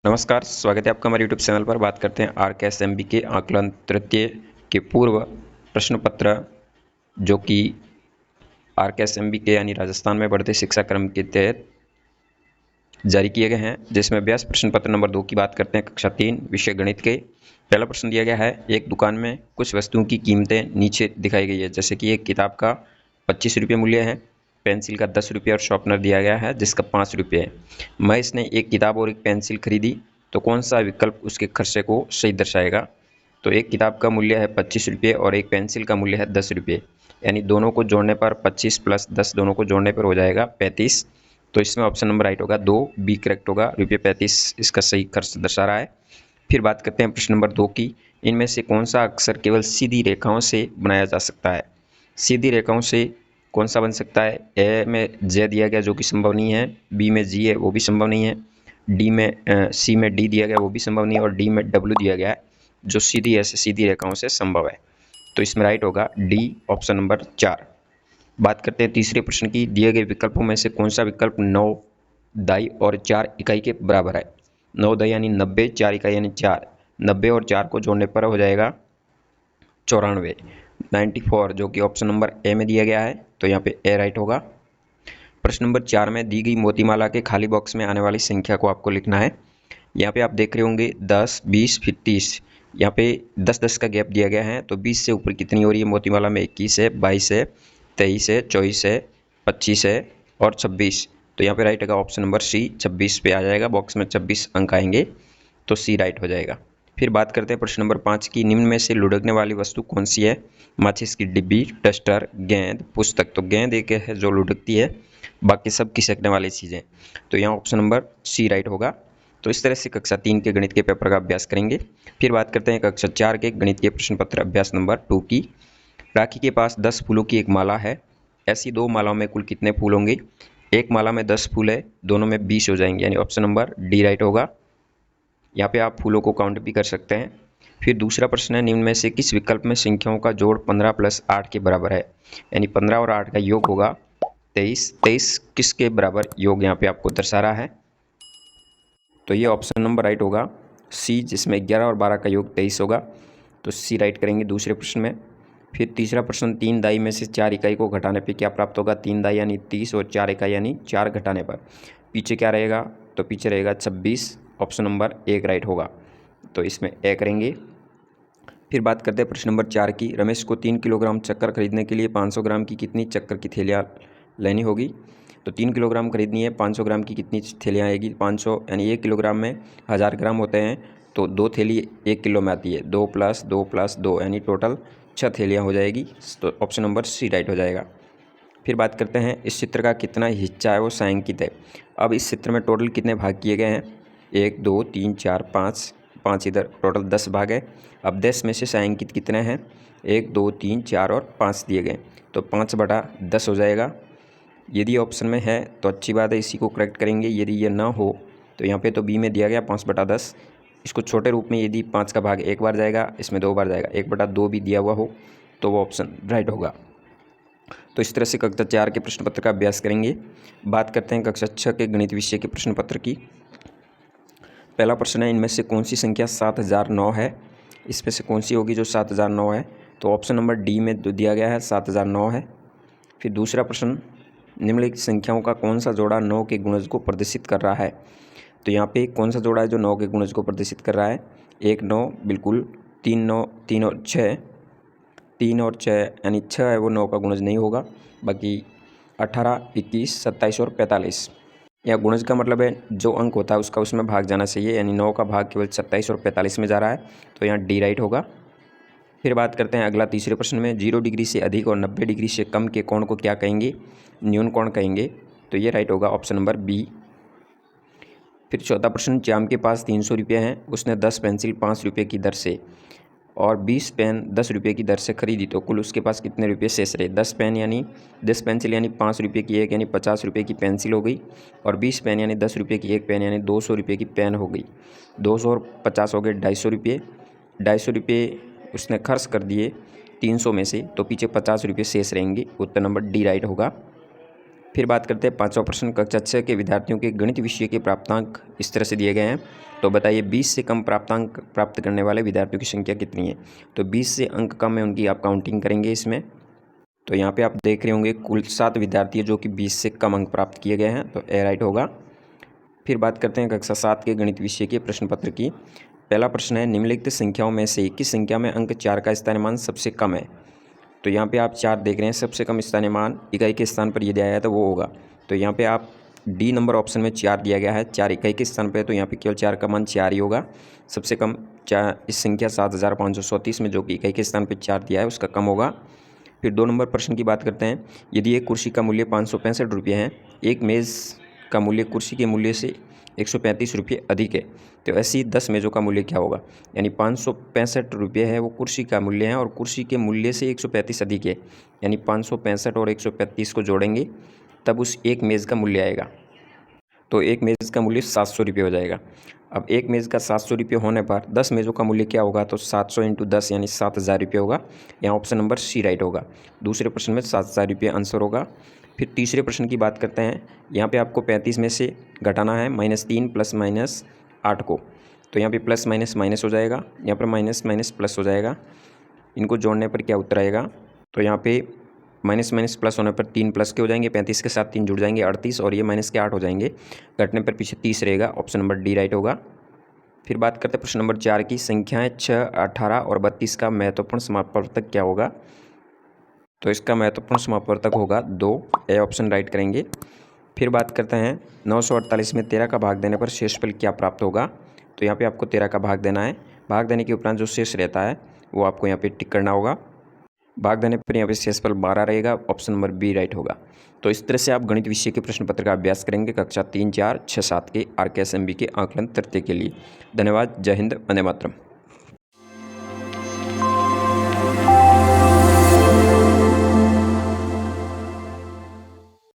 नमस्कार, स्वागत है आपका हमारे यूट्यूब चैनल पर। बात करते हैं आरकेएसएमबी के आकलन तृतीय के पूर्व प्रश्न पत्र जो कि आरकेएसएमबी के यानी राजस्थान में बढ़ते शिक्षा क्रम के तहत जारी किए गए हैं, जिसमें अभ्यास प्रश्न पत्र नंबर 2 की बात करते हैं। कक्षा 3 विषय गणित के पहला प्रश्न दिया गया है। एक दुकान में कुछ वस्तुओं की कीमतें नीचे दिखाई गई है, जैसे कि एक किताब का 25 रुपये मूल्य है, पेंसिल का 10 रुपये और शॉर्पनर दिया गया है जिसका 5 रुपये है। महेश ने एक किताब और एक पेंसिल खरीदी, तो कौन सा विकल्प उसके खर्चे को सही दर्शाएगा? तो एक किताब का मूल्य है 25 रुपये और एक पेंसिल का मूल्य है 10 रुपये, यानी दोनों को जोड़ने पर 25 + 10 दोनों को जोड़ने पर हो जाएगा 35। तो इसमें ऑप्शन नंबर राइट होगा 2, बी करेक्ट होगा। रुपये 35 इसका सही खर्च दर्शा रहा है। फिर बात करते हैं प्रश्न नंबर 2 की। इनमें से कौन सा अक्षर केवल सीधी रेखाओं से बनाया जा सकता है? सीधी रेखाओं से कौन सा बन सकता है? ए में जे दिया गया जो कि संभव नहीं है, बी में जी है वो भी संभव नहीं है, सी में डी दिया गया वो भी संभव नहीं है, और डी में डब्ल्यू दिया गया है जो सीधी ऐसे सीधी रेखाओं से संभव है। तो इसमें राइट होगा डी, ऑप्शन नंबर 4। बात करते हैं तीसरे प्रश्न की। दिए गए विकल्पों में से कौन सा विकल्प 9 दाई और 4 इकाई के बराबर है? 9 दाई यानी 90, 4 इकाई यानी 4। 90 और 4 को जोड़ने पर हो जाएगा 94, 94 जो कि ऑप्शन नंबर ए में दिया गया है, तो यहाँ पे ए राइट होगा। प्रश्न नंबर 4 में दी गई मोतीमाला के खाली बॉक्स में आने वाली संख्या को आपको लिखना है। यहाँ पे आप देख रहे होंगे 10, 20 फिर 30। यहाँ पे 10-10 का गैप दिया गया है, तो 20 से ऊपर कितनी हो रही है मोतीमाला में? 21 है, 22 है, 23 है, 24 है, 25 है और 26। तो यहाँ पे राइट होगा ऑप्शन नंबर सी, 26 पे आ जाएगा। बॉक्स में 26 अंक आएंगे, तो सी राइट हो जाएगा। फिर बात करते हैं प्रश्न नंबर 5 की। निम्न में से लुढ़कने वाली वस्तु कौन सी है? माचिस की डिब्बी, डस्टर, गेंद, पुस्तक। तो गेंद एक है जो लुढ़कती है, बाकी सब खिसकने वाली चीज़ें। तो यहाँ ऑप्शन नंबर सी राइट होगा। तो इस तरह से कक्षा 3 के गणित के पेपर का अभ्यास करेंगे। फिर बात करते हैं कक्षा 4 के गणित के प्रश्न पत्र अभ्यास नंबर 2 की। राखी के पास 10 फूलों की एक माला है। ऐसी 2 मालाओं में कुल कितने फूल होंगे? एक माला में 10 फूल है, दोनों में 20 हो जाएंगे, यानी ऑप्शन नंबर डी राइट होगा। यहाँ पे आप फूलों को काउंट भी कर सकते हैं। फिर दूसरा प्रश्न है, निम्न में से किस विकल्प में संख्याओं का जोड़ 15 + 8 के बराबर है? यानी 15 और 8 का योग होगा 23। 23 किसके बराबर योग यहाँ पे आपको दर्शा रहा है? तो ये ऑप्शन नंबर राइट होगा सी, जिसमें 11 और 12 का योग 23 होगा। तो सी राइट करेंगे दूसरे प्रश्न में। फिर तीसरा प्रश्न, 3 दाई में से 4 इकाई को घटाने पे क्या प्राप्त होगा? 3 दाई यानी 30 और 4 इकाई यानी 4 घटाने पर पीछे क्या रहेगा? तो पीछे रहेगा 26, ऑप्शन नंबर 1 राइट होगा। तो इसमें ए करेंगे। फिर बात करते हैं प्रश्न नंबर 4 की। रमेश को 3 किलोग्राम शक्कर खरीदने के लिए 500 ग्राम की कितनी शक्कर की थैलियाँ लेनी होगी? तो 3 किलोग्राम खरीदनी है, 500 ग्राम की कितनी थैलियाँ आएगी? 500 यानी 1 किलोग्राम में 1000 ग्राम होते हैं, तो 2 थैली 1 किलो में आती है। 2 + 2 + 2 यानी टोटल 6 थैलियाँ हो जाएगी। तो ऑप्शन नंबर सी राइट हो जाएगा। फिर बात करते हैं इस चित्र का कितना हिस्सा है वो छायांकित है। अब इस चित्र में टोटल कितने भाग किए गए हैं? 1, 2, 3, 4, 5, 5 इधर, टोटल 10 भाग है। अब 10 में से छायांकित कितने हैं? 1, 2, 3, 4 और 5 दिए गए, तो 5/10 हो जाएगा। यदि ऑप्शन में है तो अच्छी बात है, इसी को करेक्ट करेंगे। यदि ये ना हो तो यहाँ पे तो बी में दिया गया 5/10। इसको छोटे रूप में यदि 5 का भाग एक बार जाएगा, इसमें 2 बार जाएगा, 1/2 भी दिया हुआ हो तो वो ऑप्शन राइट होगा। तो इस तरह से कक्षा 4 के प्रश्न पत्र का अभ्यास करेंगे। बात करते हैं कक्षा 6 के गणित विषय के प्रश्न पत्र की। पहला प्रश्न है, इनमें से कौन सी संख्या 7009 है? इसमें से कौन सी होगी जो 7009 है? तो ऑप्शन नंबर डी में जो दिया गया है 7009 है। फिर दूसरा प्रश्न, निम्नलिखित संख्याओं का कौन सा जोड़ा 9 के गुणज को प्रदर्शित कर रहा है? तो यहाँ पे कौन सा जोड़ा है जो 9 के गुणज को प्रदर्शित कर रहा है? 1 9 बिल्कुल, 3 9, 3 और 6, 3 और 6 यानी 6 है वो 9 का गुणज नहीं होगा। बाकी 18, 21, 27 और 45, या गुणज का मतलब है जो अंक होता है उसका उसमें भाग जाना चाहिए, यानी 9 का भाग केवल 27 और 45 में जा रहा है, तो यहाँ डी राइट होगा। फिर बात करते हैं अगला तीसरे प्रश्न में, 0 डिग्री से अधिक और 90 डिग्री से कम के कोण को क्या कहेंगे? न्यून कोण कहेंगे। तो ये राइट होगा ऑप्शन नंबर बी। फिर चौथा प्रश्न, श्याम के पास 300 रुपये हैं, उसने 10 पेंसिल 5 रुपये की दर से और 20 पेन 10 रुपये की दर से खरीदी, तो कुल उसके पास कितने रुपये शेष रहे? 10 पेंसिल यानी 5 रुपये की एक, यानी 50 रुपये की पेंसिल हो गई, और 20 पेन यानी 10 रुपये की एक पेन, यानी 200 रुपये की पेन हो गई। 200 और 50 हो गए 250 रुपये। 250 रुपये उसने खर्च कर दिए 300 में से, तो पीछे 50 रुपये शेष रहेंगे। उत्तर नंबर डी राइट होगा। फिर बात करते हैं 5वां प्रश्न, कक्षा 6 के विद्यार्थियों के गणित विषय के प्राप्तांक इस तरह से दिए गए हैं। तो बताइए 20 से कम प्राप्तांक प्राप्त करने वाले विद्यार्थियों की संख्या कितनी है। तो 20 से अंक कम है उनकी आप काउंटिंग करेंगे इसमें। तो यहाँ पे आप देख रहे होंगे कुल 7 विद्यार्थी जो कि 20 से कम अंक प्राप्त किए गए हैं, तो ए राइट होगा। फिर बात करते हैं कक्षा 7 के गणित विषय के प्रश्न पत्र की। पहला प्रश्न है, निम्नलिखित संख्याओं में से किस संख्या में अंक 4 का स्थानीयमान सबसे कम है। तो यहाँ पे आप 4 देख रहे हैं, सबसे कम स्थानीयमान इकाई के स्थान पर यदि आया तो वो होगा। तो यहाँ पे आप डी नंबर ऑप्शन में 4 दिया गया है, 4 इकाई के स्थान पे, तो यहाँ पे केवल 4 का मान 4 ही होगा। सबसे कम इस संख्या 7534 में जो कि इकाई के स्थान पे 4 दिया है उसका कम होगा। फिर 2 नंबर प्रश्न की बात करते हैं, यदि एक कुर्सी का मूल्य 565 रुपये है, एक मेज़ का मूल्य कुर्सी के मूल्य से 135 रुपये अधिक है, तो ऐसी 10 मेज़ों का मूल्य क्या होगा। यानी 565 रुपये है वो कुर्सी का मूल्य है और कुर्सी के मूल्य से 135 अधिक है, यानी 565 और 135 को जोड़ेंगे तब उस एक मेज़ का मूल्य आएगा। तो एक मेज़ का मूल्य 700 रुपये हो जाएगा। अब एक मेज़ का 700 रुपये होने पर 10 मेज़ों का मूल्य क्या होगा, तो 700 × 10 यानी 7000 रुपये होगा। यहाँ ऑप्शन नंबर सी राइट होगा। दूसरे प्रश्न में 7000 रुपये आंसर होगा। फिर तीसरे प्रश्न की बात करते हैं, यहाँ पे आपको 35 में से घटाना है -3 + -8 को। तो यहाँ पे प्लस माइनस माइनस हो जाएगा, यहाँ पर माइनस माइनस प्लस हो जाएगा। इनको जोड़ने पर क्या उत्तर आएगा, तो यहाँ पे माइनस माइनस प्लस होने पर 3 प्लस के हो जाएंगे, 35 के साथ 3 जुड़ जाएंगे 38, और ये माइनस के 8 हो जाएंगे। घटने पर पीछे 30 रहेगा, ऑप्शन नंबर डी राइट होगा। फिर बात करते हैं प्रश्न नंबर 4 की, संख्याएँ 6, 18 और 32 का महत्वपूर्ण समापवर्तक क्या होगा। तो इसका महत्वपूर्ण समापवर्तक होगा 2, ए ऑप्शन राइट करेंगे। फिर बात करते हैं 948 में 13 का भाग देने पर शेषफल क्या प्राप्त होगा। तो यहाँ पे आपको 13 का भाग देना है। भाग देने के उपरांत जो शेष रहता है वो आपको यहाँ पे टिक करना होगा। भाग देने पर यहाँ पे शेषफल 12 रहेगा, ऑप्शन नंबर बी राइट होगा। तो इस तरह से आप गणित विषय के प्रश्न पत्र का अभ्यास करेंगे कक्षा 3, 4, 6, 7 के RKSMB के आकलन तृतीय के लिए। धन्यवाद। जय हिंद, वंदे मातरम।